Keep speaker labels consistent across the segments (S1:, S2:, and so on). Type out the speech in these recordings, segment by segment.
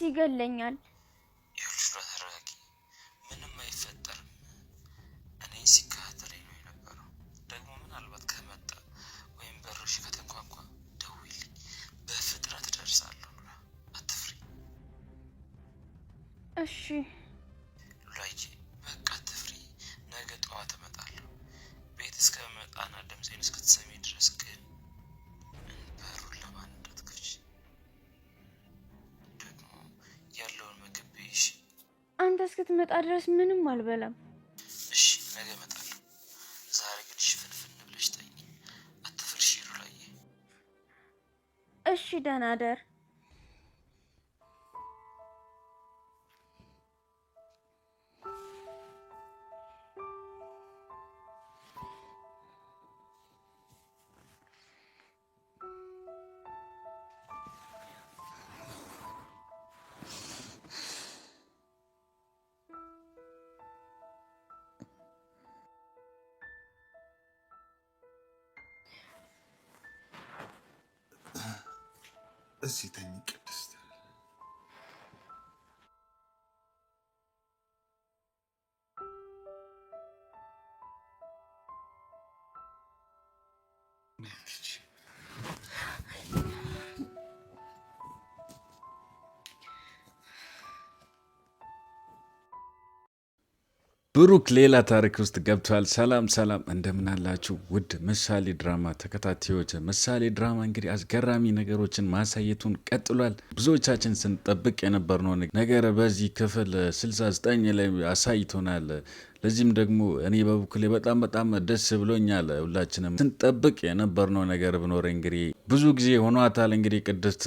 S1: ይገለኛል።
S2: ይኸውልሽ ተረጋጊ፣ ምንም አይፈጠርም። እኔ ሲከታተለኝ ነው የነበረው። ደግሞ ምናልባት ከመጣ ወይም በሮሽ ከተንኳኳ ደውይልኝ፣ በፍጥነት እደርሳለሁ። አትፍሪ
S1: እሺ
S2: ሉላዬ፣ በቃ አትፍሪ። ነገ ጠዋት እመጣለሁ። ቤት እስከመጣና ድምፄን እስክትሰሚ ድረስ ግን በሩን ለማን እንዳትከፍቺ። ደግሞ ያለውን ምግብ ብይሽ።
S1: አንተ እስክትመጣ ድረስ ምንም አልበላም።
S2: እሺ ነገ እመጣለሁ። ዛሬ ግን ሽፍንፍን ብለሽ ተኝ። አትፍሪ ሉላዬ።
S1: እሺ ደህና ደር።
S3: እዚህ ተኝ ቅድስት።
S4: ብሩክ ሌላ ታሪክ ውስጥ ገብቷል። ሰላም ሰላም፣ እንደምን አላችሁ ውድ ምሳሌ ድራማ ተከታታዮች። ምሳሌ ድራማ እንግዲህ አስገራሚ ነገሮችን ማሳየቱን ቀጥሏል። ብዙዎቻችን ስንጠብቅ የነበርነው ነገር በዚህ ክፍል 69 ላይ አሳይቶናል። ለዚህም ደግሞ እኔ በበኩሌ በጣም ደስ ብሎኛል። ሁላችንም ስንጠብቅ የነበርነው ነገር ብኖር እንግዲህ ብዙ ጊዜ ሆኗታል። እንግዲህ ቅድስት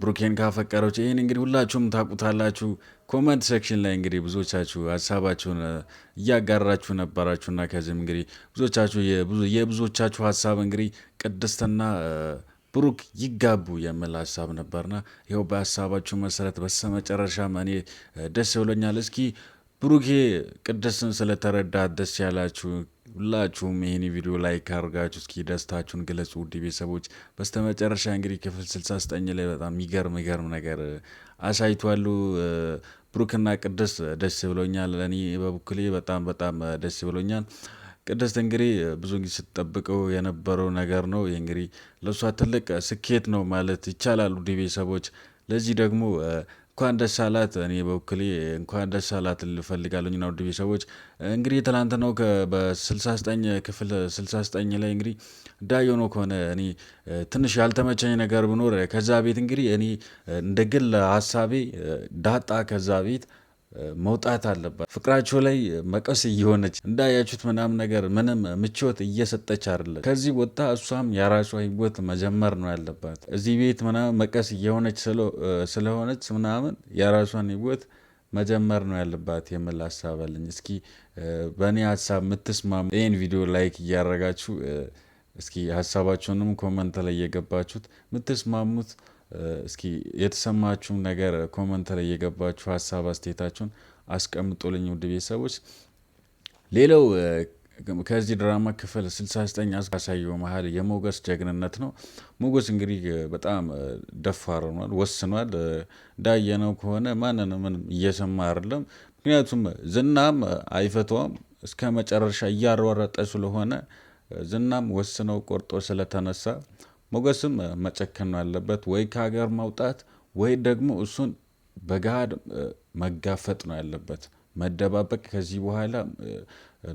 S4: ብሩኬን ካፈቀረች ይህን እንግዲህ ሁላችሁም ታውቁታላችሁ። ኮመንት ሴክሽን ላይ እንግዲህ ብዙዎቻችሁ ሀሳባችሁን እያጋራችሁ ነበራችሁና ከዚህም እንግዲህ ብዙዎቻችሁ የብዙዎቻችሁ ሀሳብ እንግዲህ ቅድስትና ብሩክ ይጋቡ የሚል ሀሳብ ነበርና ይኸው በሀሳባችሁ መሰረት በስተመጨረሻም እኔ ደስ ብሎኛል። እስኪ ብሩኬ ቅድስትን ስለተረዳት ደስ ያላችሁ ሁላችሁም ይህን ቪዲዮ ላይክ አድርጋችሁ እስኪ ደስታችሁን ግለጹ ውድ ቤተሰቦች። በስተመጨረሻ እንግዲህ ክፍል 69 ላይ በጣም የሚገርም ነገር አሳይቷሉ። ብሩክና ቅድስት ደስ ብሎኛል። እኔ በበኩሌ በጣም ደስ ብሎኛል። ቅድስት እንግዲህ ብዙ ጊዜ ስትጠብቀው የነበረው ነገር ነው። እንግዲህ ለእሷ ትልቅ ስኬት ነው ማለት ይቻላል ውድ ቤተሰቦች። ለዚህ ደግሞ እንኳን ደስ አላት። እኔ በበኩሌ እንኳን ደስ አላት ልፈልጋለሁ ነው ውድ ቤተሰቦች። እንግዲህ ትናንት ነው በ69 ክፍል 69 ላይ እንግዲህ እንዳየሆነው ከሆነ እኔ ትንሽ ያልተመቸኝ ነገር ብኖር ከዛ ቤት እንግዲህ እኔ እንደ ግል ሀሳቤ ዳጣ ከዛ ቤት መውጣት አለባት። ፍቅራቸው ላይ መቀስ እየሆነች እንዳያችሁት ምናምን ነገር ምንም ምቾት እየሰጠች አይደለም። ከዚህ ወጣ እሷም የራሷ ህይወት መጀመር ነው ያለባት። እዚህ ቤት ምናምን መቀስ እየሆነች ስለሆነች ምናምን የራሷን ህይወት መጀመር ነው ያለባት የሚል ሀሳብ አለኝ። እስኪ በእኔ ሀሳብ የምትስማሙ ይህን ቪዲዮ ላይክ እያደረጋችሁ እስኪ ሀሳባችሁንም ኮመንት ላይ እየገባችሁት የምትስማሙት እስኪ የተሰማችሁም ነገር ኮመንት ላይ የገባችሁ ሀሳብ አስተያየታችሁን አስቀምጡልኝ ውድ ቤተሰቦች። ሌላው ከዚህ ድራማ ክፍል 69 አሳየው መሀል የሞገስ ጀግንነት ነው። ሞገስ እንግዲህ በጣም ደፋር ሆኗል፣ ወስኗል። እንዳየነው ከሆነ ማንንም እየሰማ አይደለም። ምክንያቱም ዝናም አይፈቷም እስከ መጨረሻ እያሯረጠ ስለሆነ ዝናም ወስነው ቆርጦ ስለተነሳ ሞገስም መጨከን ነው ያለበት። ወይ ከሀገር ማውጣት ወይ ደግሞ እሱን በገሃድ መጋፈጥ ነው ያለበት። መደባበቅ ከዚህ በኋላ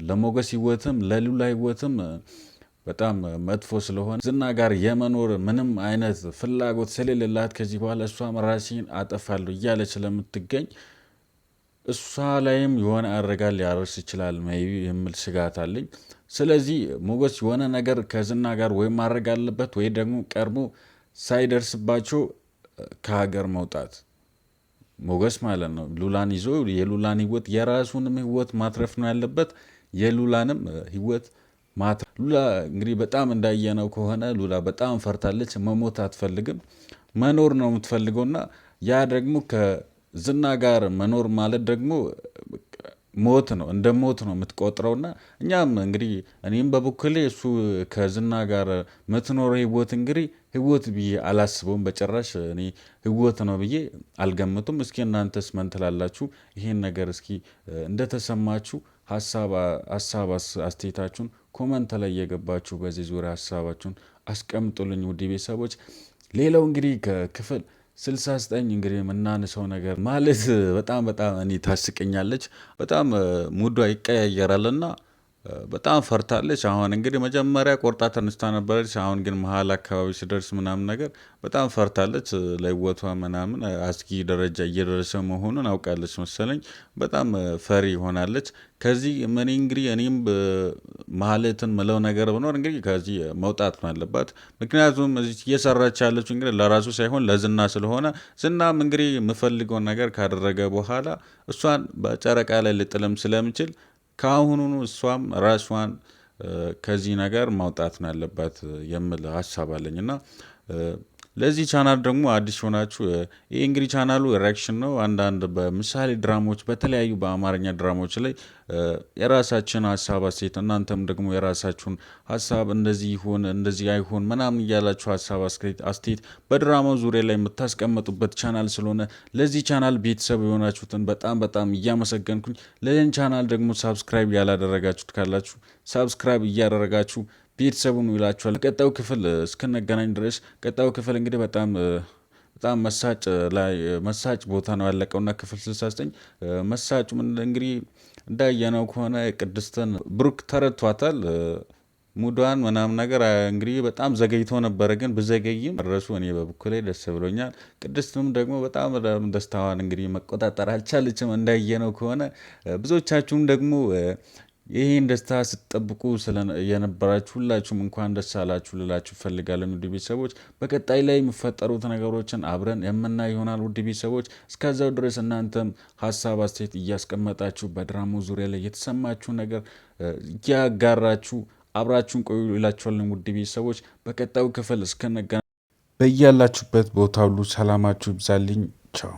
S4: ለሞገስ ህይወትም ለሉላ ህይወትም በጣም መጥፎ ስለሆነ ዝና ጋር የመኖር ምንም አይነት ፍላጎት ስለሌላት ከዚህ በኋላ እሷም ራሴን አጠፋለሁ እያለች ስለምትገኝ እሷ ላይም የሆነ አደጋ ሊያደርስ ይችላል የሚል ስጋት አለኝ። ስለዚህ ሞገስ የሆነ ነገር ከዝና ጋር ወይ ማድረግ አለበት ወይ ደግሞ ቀድሞ ሳይደርስባቸው ከሀገር መውጣት ሞገስ ማለት ነው። ሉላን ይዞ የሉላን ህይወት የራሱንም ህይወት ማትረፍ ነው ያለበት፣ የሉላንም ህይወት ማትረፍ። ሉላ እንግዲህ በጣም እንዳየነው ከሆነ ሉላ በጣም ፈርታለች። መሞት አትፈልግም፣ መኖር ነው የምትፈልገውና ያ ደግሞ ከዝና ጋር መኖር ማለት ደግሞ ሞት ነው፣ እንደ ሞት ነው የምትቆጥረውና እኛም እንግዲህ እኔም በበኩሌ እሱ ከዝና ጋር የምትኖረው ህይወት እንግዲህ ህይወት ብዬ አላስበውም በጭራሽ። እኔ ህይወት ነው ብዬ አልገምቱም። እስኪ እናንተስ ምን ትላላችሁ? ይሄን ነገር እስኪ እንደተሰማችሁ ሀሳብ አስተያየታችሁን ኮመንት ላይ እየገባችሁ በዚህ ዙሪያ ሀሳባችሁን አስቀምጡልኝ ውድ ቤተሰቦች። ሌላው እንግዲህ ከክፍል 69 እንግዲህ የምናነሳው ነገር ማለት በጣም እኔ ታስቀኛለች። በጣም ሙዷ ይቀያየራልና በጣም ፈርታለች። አሁን እንግዲህ መጀመሪያ ቆርጣ ተነስታ ነበረች። አሁን ግን መሀል አካባቢ ሲደርስ ምናምን ነገር በጣም ፈርታለች። ለህይወቷ ምናምን አስጊ ደረጃ እየደረሰ መሆኑን አውቃለች መሰለኝ። በጣም ፈሪ ሆናለች። ከዚህ እኔም ማለትን ምለው ነገር ብኖር እንግዲህ ከዚህ መውጣት ነው ያለባት። ምክንያቱም እዚህ እየሰራች ያለችው እንግዲህ ለራሱ ሳይሆን ለዝና ስለሆነ ዝናም እንግዲህ የምፈልገውን ነገር ካደረገ በኋላ እሷን በጨረቃ ላይ ልጥልም ስለምችል ከአሁኑኑ እሷም ራሷን ከዚህ ነገር ማውጣት ነው ያለባት የሚል ሀሳብ አለኝ እና ለዚህ ቻናል ደግሞ አዲስ ሆናችሁ ይህ እንግዲህ ቻናሉ ሪያክሽን ነው። አንዳንድ በምሳሌ ድራማዎች በተለያዩ በአማርኛ ድራማዎች ላይ የራሳችን ሀሳብ አስተያየት፣ እናንተም ደግሞ የራሳችሁን ሀሳብ እንደዚህ ይሁን እንደዚህ አይሁን ምናምን እያላችሁ ሀሳብ አስተያየት በድራማው ዙሪያ ላይ የምታስቀምጡበት ቻናል ስለሆነ ለዚህ ቻናል ቤተሰብ የሆናችሁትን በጣም እያመሰገንኩኝ ለዚህን ቻናል ደግሞ ሳብስክራይብ ያላደረጋችሁት ካላችሁ ሳብስክራይብ እያደረጋችሁ ቤተሰቡን ይላችኋል። ቀጣዩ ክፍል እስክንገናኝ ድረስ ቀጣዩ ክፍል እንግዲህ በጣም መሳጭ ቦታ ነው ያለቀውና ክፍል 69 መሳጩ እንግዲህ እንዳየነው ከሆነ ቅድስትን ብሩክ ተረድቷታል። ሙዷን ምናምን ነገር እንግዲህ በጣም ዘገይቶ ነበረ፣ ግን ብዘገይም ረሱ እኔ በበኩሌ ደስ ብሎኛል። ቅድስትም ደግሞ በጣም ደስታዋን እንግዲህ መቆጣጠር አልቻለችም እንዳየነው ከሆነ። ብዙዎቻችሁም ደግሞ ይህን ደስታ ስትጠብቁ የነበራችሁ ሁላችሁም እንኳን ደስ አላችሁ ልላችሁ እፈልጋለሁ ውድ ቤተሰቦች። በቀጣይ ላይ የሚፈጠሩት ነገሮችን አብረን የምናይ ይሆናል ውድ ቤተሰቦች። እስከዛው ድረስ እናንተም ሀሳብ አስተያየት እያስቀመጣችሁ በድራማው ዙሪያ ላይ የተሰማችሁ ነገር እያጋራችሁ አብራችሁን ቆዩ ይላችኋለን ውድ ቤተሰቦች። በቀጣዩ ክፍል እስከነገናኝ በያላችሁበት ቦታ ሁሉ ሰላማችሁ ይብዛልኝ። ቻው።